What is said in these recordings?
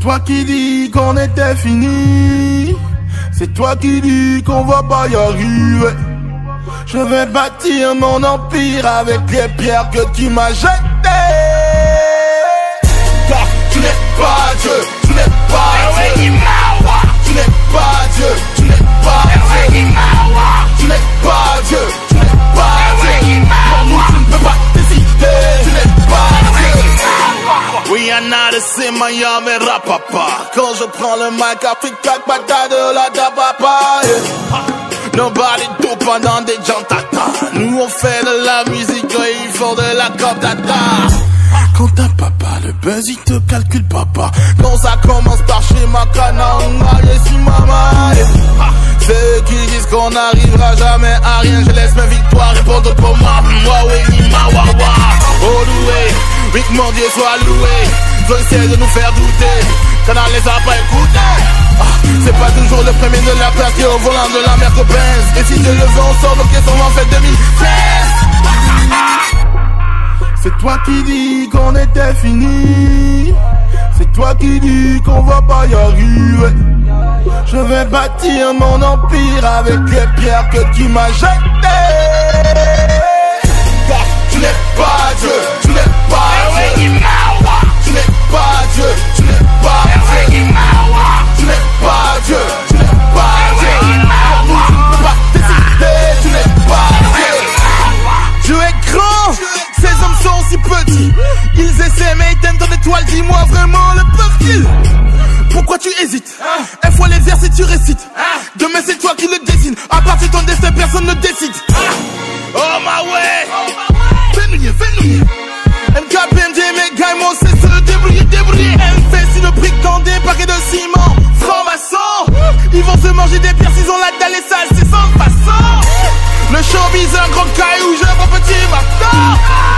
toi qui dis qu'on était fini. C'est toi qui dis qu'on va pas y arriver. Je vais bâtir mon empire avec les pierres que tu m'as jetées. Car tu n'es pas Dieu, tu n'es pas Dieu. Tu n'es pas Dieu, tu n'es pas Dieu. Tu n'es pas Dieu, tu n'es pas Dieu. Pour nous tu ne peux pas décider. Tu n'es pas Dieu. We are not the same, Miami rapapa. Quand je prends le mic, Africa, bata de la dabapa. Nobody do pendant des jantata. Nous on fait de la musique, ils font de la cantata. Quand t'as papa, le buzz il te calcule papa. Quand ça commence par chez Makana, yes mama. Ceux qui disent qu'on n'arrivera jamais à rien, je laisse ma victoire répondre pour moi. Oh loué, oui que mon Dieu soit loué. Ils essaient de nous faire douter, qu'on ne les a pas écoutés. C'est pas toujours le premier de la place qui est au volant de la merde Benz. Et si je le veux, on sort nos caissons en fait 2016. C'est toi qui dis qu'on était fini. C'est toi qui dis qu'on va pas y arriver. Je vais bâtir mon empire avec les pierres que tu m'as jetées. Car tu n'es pas Dieu, tu n'es pas Dieu. Tu n'es pas Dieu, tu n'es pas Dieu. Tu n'es pas Dieu, tu n'es pas Dieu. Pour nous tu ne peux pas décider. Tu n'es pas Dieu. Dieu est grand, ces hommes sont si petits. Ils essaient mais ils t'aiment ton étoile. Dis-moi vraiment le peuvent-ils? Pourquoi tu hésites? Il faut les airs si tu récites. Demain c'est toi qui le dessine. À partir de ton destin personne ne décide. Oh my way. Fais-nous. MKPMG, mes gars, mon c'est se débrouiller. MC, si le brick dans des paquets de ciment. Franc-maçon, ils vont se manger des pierres s'ils ont la dalle et sale, c'est sans façon. Le showbiz, un gros caillou, je vois petit marteau.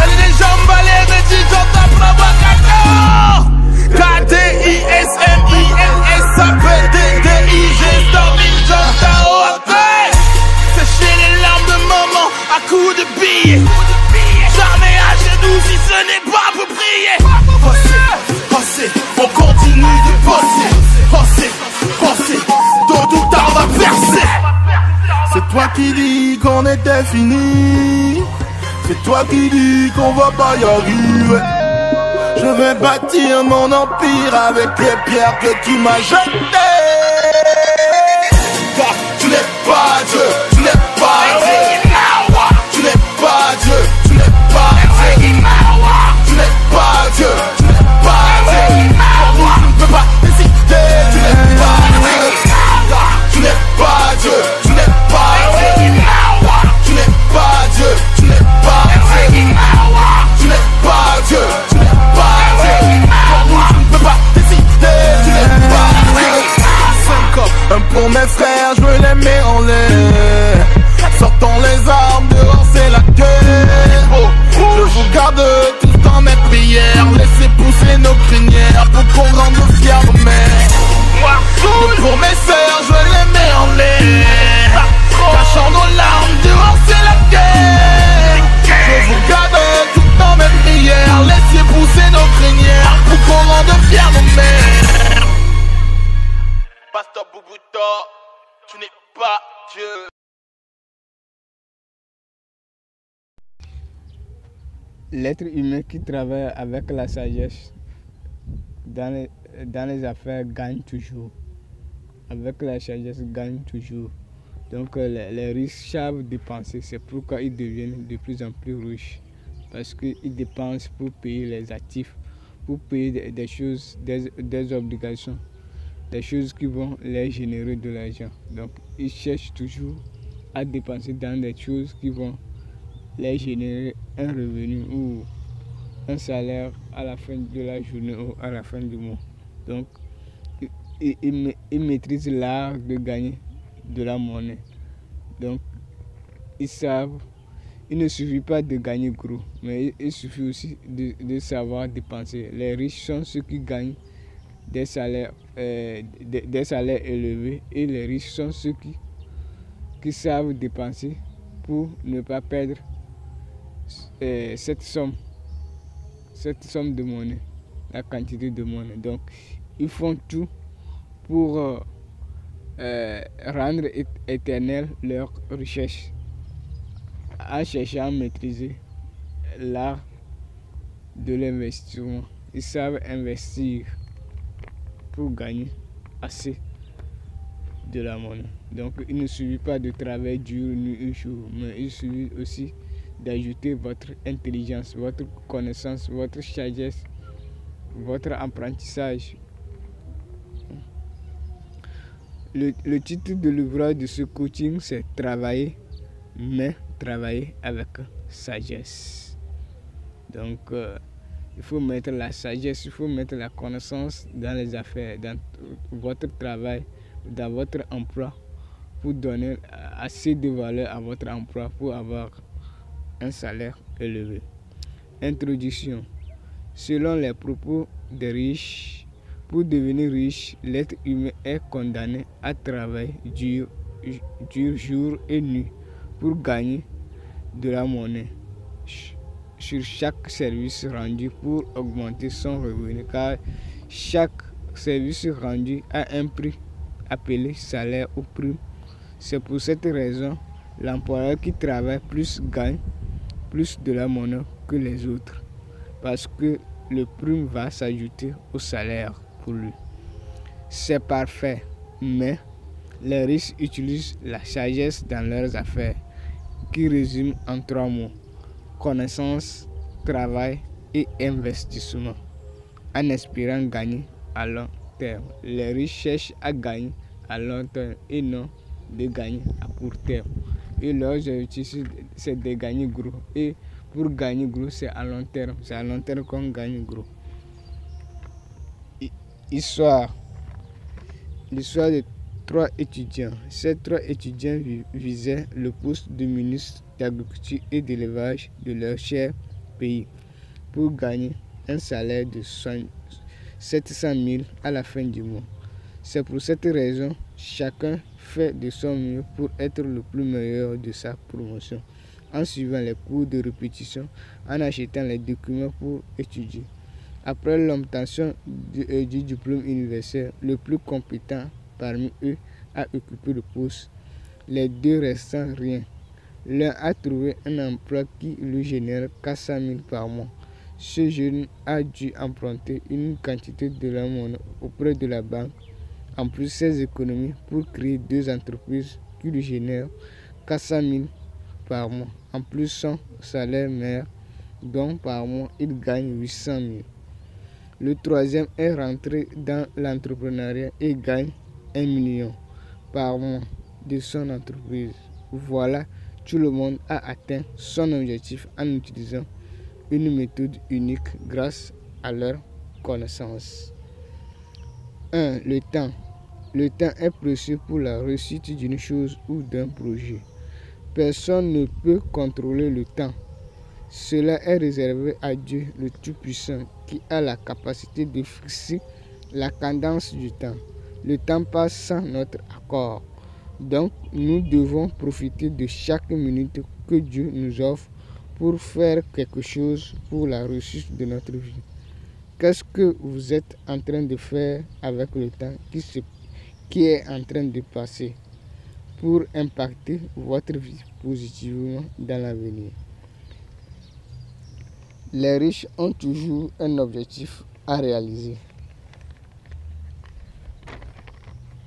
Elle est les jambes balées, mais tu t'entends pas voir K-D-I-S-M-I-N-S-A-P-D-D-I-G Storming John. C'est chez les larmes de maman à coups de billets. Jamais à genoux si ce n'est pas pour prier. Passer, on continue de bosser. Passer, tôt ou tard on va percer. C'est toi qui dis qu'on était fini. C'est toi qui dis qu'on va pas y arriver. Je vais bâtir mon empire avec les pierres que tu m'as jetées. Car tu n'es pas Dieu, tu n'es pas Dieu. Tu n'es pas Dieu, tu n'es pas Dieu. Tu n'es pas Dieu, tu n'es pas Dieu. Pour nous tu ne peux pas décider. Tu n'es pas Dieu. Tu n'es pas Dieu, tu n'es pas Dieu. Tu n'es pas Dieu, tu n'es pas Dieu. Tu n'es pas Dieu, tu n'es pas Dieu. Pour nous tu ne peux pas décider. Tu n'es pas Dieu. 5 ans, un pour mes frères, je les mets en l'air. Sortons les armes, dehors c'est la guerre. Je vous garde tout dans mes prières. Laissez pousser nos crinières pour qu'on rende fiers nos mères. Et pour mes sœurs, je les mets en l'air. Cachant nos larmes, dehors c'est la guerre. Je vous garde tout dans mes prières. Laissez pousser nos crinières pour qu'on rende fiers nos mères. Pasteur Boubouta, tu n'es pas Dieu. L'être humain qui travaille avec la sagesse dans les affaires gagne toujours. Avec la sagesse gagne toujours. Donc les riches savent dépenser. C'est pourquoi ils deviennent de plus en plus riches. Parce qu'ils dépensent pour payer les actifs, pour payer des choses, des obligations, des choses qui vont les générer de l'argent. Donc ils cherchent toujours à dépenser dans des choses qui vont les générer un revenu ou un salaire à la fin de la journée ou à la fin du mois. Donc, ils maîtrisent l'art de gagner de la monnaie. Donc, ils savent, il ne suffit pas de gagner gros, mais il suffit aussi de savoir dépenser. Les riches sont ceux qui gagnent des salaires élevés et les riches sont ceux qui savent dépenser pour ne pas perdre cette somme de monnaie, la quantité de monnaie. Donc, ils font tout pour rendre éternelle leur recherche en cherchant à maîtriser l'art de l'investissement. Ils savent investir pour gagner assez de la monnaie. Donc il ne suffit pas de travail dur ni un jour, mais il suffit aussi d'ajouter votre intelligence, votre connaissance, votre sagesse, votre apprentissage. Le titre de l'ouvrage de ce coaching, c'est travailler, mais travailler avec sagesse. Donc il faut mettre la sagesse, il faut mettre la connaissance dans les affaires, dans votre travail, dans votre emploi, pour donner assez de valeur à votre emploi pour avoir un salaire élevé. Introduction. Selon les propos des riches, pour devenir riche, l'être humain est condamné à travailler dur jour et nuit pour gagner de la monnaie sur chaque service rendu pour augmenter son revenu, car chaque service rendu a un prix appelé salaire ou prime. C'est pour cette raison l'employeur qui travaille plus gagne plus de la monnaie que les autres, parce que le prime va s'ajouter au salaire pour lui. C'est parfait, mais les riches utilisent la sagesse dans leurs affaires, qui résume en 3 mots: connaissance, travail et investissement, en espérant gagner à long terme. Les riches cherchent à gagner à long terme et non de gagner à court terme. Et leur objectif, c'est de gagner gros. Et pour gagner gros, c'est à long terme. C'est à long terme qu'on gagne gros. L'histoire de 3 étudiants. Ces 3 étudiants visaient le poste de ministre d'Agriculture et d'Élevage de leur cher pays pour gagner un salaire de 700 000 à la fin du mois. C'est pour cette raison, chacun fait de son mieux pour être le plus meilleur de sa promotion, en suivant les cours de répétition, en achetant les documents pour étudier. Après l'obtention du diplôme universitaire, le plus compétent parmi eux a occupé le poste. Les 2 restants rien. L'un a trouvé un emploi qui lui génère 400 000 par mois. Ce jeune a dû emprunter une quantité de la monnaie auprès de la banque, en plus ses économies, pour créer 2 entreprises qui lui génèrent 400 000 par mois, en plus son salaire mère, dont par mois il gagne 800 000. Le troisième est rentré dans l'entrepreneuriat et gagne 1 million par mois de son entreprise. Voilà, tout le monde a atteint son objectif en utilisant une méthode unique grâce à leur connaissance. 1. Le temps. Le temps est précieux pour la réussite d'une chose ou d'un projet. Personne ne peut contrôler le temps. Cela est réservé à Dieu le Tout-Puissant, qui a la capacité de fixer la cadence du temps. Le temps passe sans notre accord. Donc, nous devons profiter de chaque minute que Dieu nous offre pour faire quelque chose pour la réussite de notre vie. Qu'est-ce que vous êtes en train de faire avec le temps qui est en train de passer pour impacter votre vie positivement dans l'avenir? Les riches ont toujours un objectif à réaliser.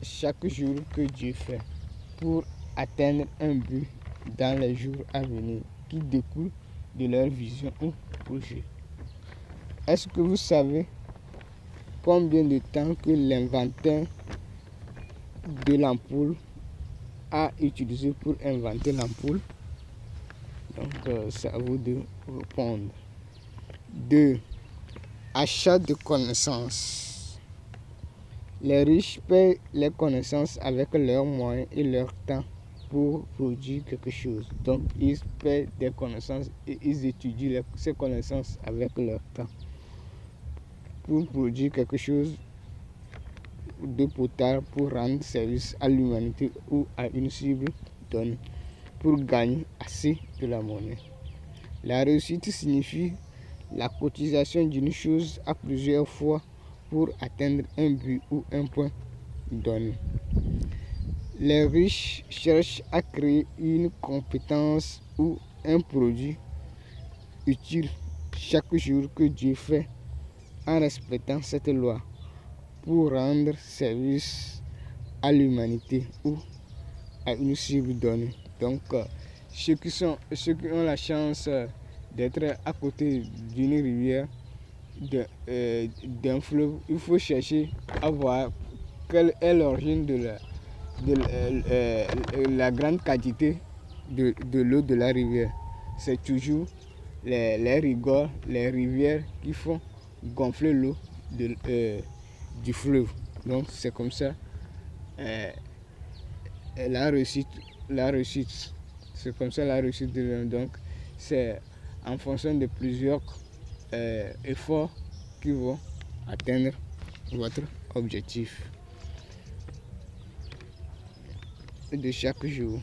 Chaque jour que Dieu fait pour atteindre un but dans les jours à venir qui découle de leur vision ou projet. Est-ce que vous savez combien de temps que l'inventeur de l'ampoule a utilisé pour inventer l'ampoule? Donc, c'est à vous de répondre. 2. Achat de connaissances. Les riches paient les connaissances avec leurs moyens et leur temps pour produire quelque chose. Donc, ils paient des connaissances et ils étudient ces connaissances avec leur temps pour produire quelque chose de potable pour rendre service à l'humanité ou à une cible donnée pour gagner assez de la monnaie. La réussite signifie la cotisation d'une chose à plusieurs fois pour atteindre un but ou un point donné. Les riches cherchent à créer une compétence ou un produit utile chaque jour que Dieu fait en respectant cette loi pour rendre service à l'humanité ou à une cible donnée. Donc, ceux qui ont la chance d'être à côté d'une rivière, d'un fleuve, il faut chercher à voir quelle est l'origine de la grande quantité de l'eau de la rivière. C'est toujours les rigoles, les rivières qui font gonfler l'eau du fleuve. Donc c'est comme ça la réussite. C'est comme ça la réussite de l'homme. Donc c'est en fonction de plusieurs efforts qui vont atteindre votre objectif de chaque jour.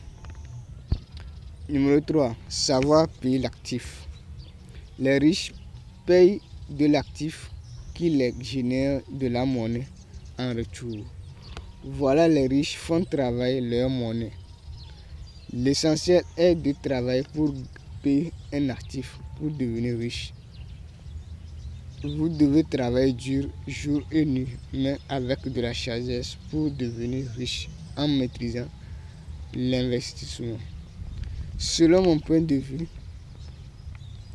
Numéro 3. Savoir payer l'actif. Les riches payent de l'actif qui les génère de la monnaie en retour. Voilà, les riches font travailler leur monnaie. L'essentiel est de travailler pour payer un actif pour devenir riche. Vous devez travailler dur jour et nuit, mais avec de la sagesse pour devenir riche en maîtrisant l'investissement. Selon mon point de vue,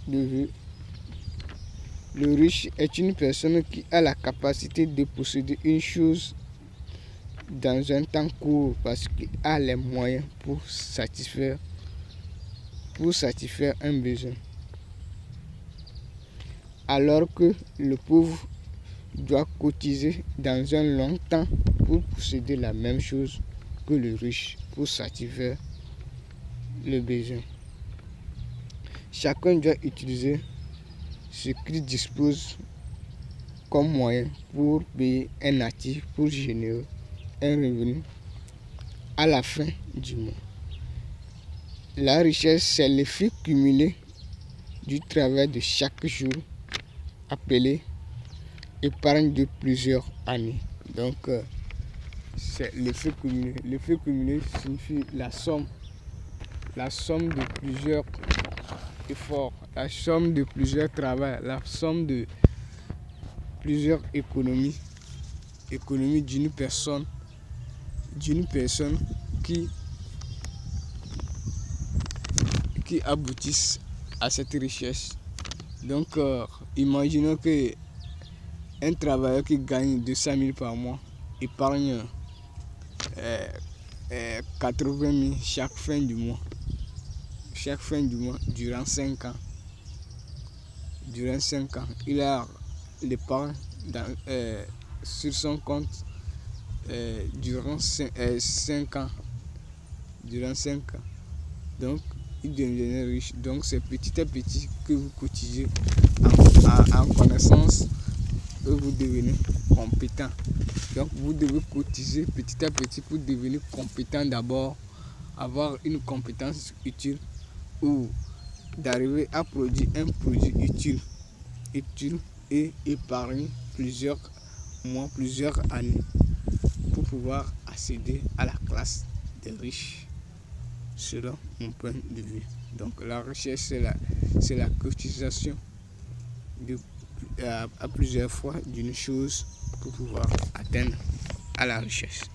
le riche est une personne qui a la capacité de posséder une chose dans un temps court parce qu'il a les moyens pour satisfaire un besoin. Alors que le pauvre doit cotiser dans un long temps pour posséder la même chose que le riche pour satisfaire le besoin. Chacun doit utiliser ce qu'il dispose comme moyen pour payer un actif pour générer un revenu à la fin du mois. La richesse, c'est l'effet cumulé du travail de chaque jour, appelé épargne de plusieurs années. Donc, c'est l'effet cumulé. L'effet cumulé signifie la somme de plusieurs efforts, la somme de plusieurs travaux, la somme de plusieurs économies d'une personne qui aboutissent à cette richesse. Donc, imaginons que un travailleur qui gagne 200 000 par mois épargne 80 000 chaque fin du mois. Durant 5 ans. Il a l'épargne sur son compte durant 5 ans. Donc, il devient riche. Donc, c'est petit à petit que vous cotisez en connaissance et vous devenez compétent. Donc, vous devez cotiser petit à petit pour devenir compétent d'abord, avoir une compétence utile ou d'arriver à produire un produit utile et épargner plusieurs mois, plusieurs années pour pouvoir accéder à la classe des riches, selon mon point de vue. Donc la richesse, c'est la cotisation à plusieurs fois d'une chose pour pouvoir atteindre à la richesse.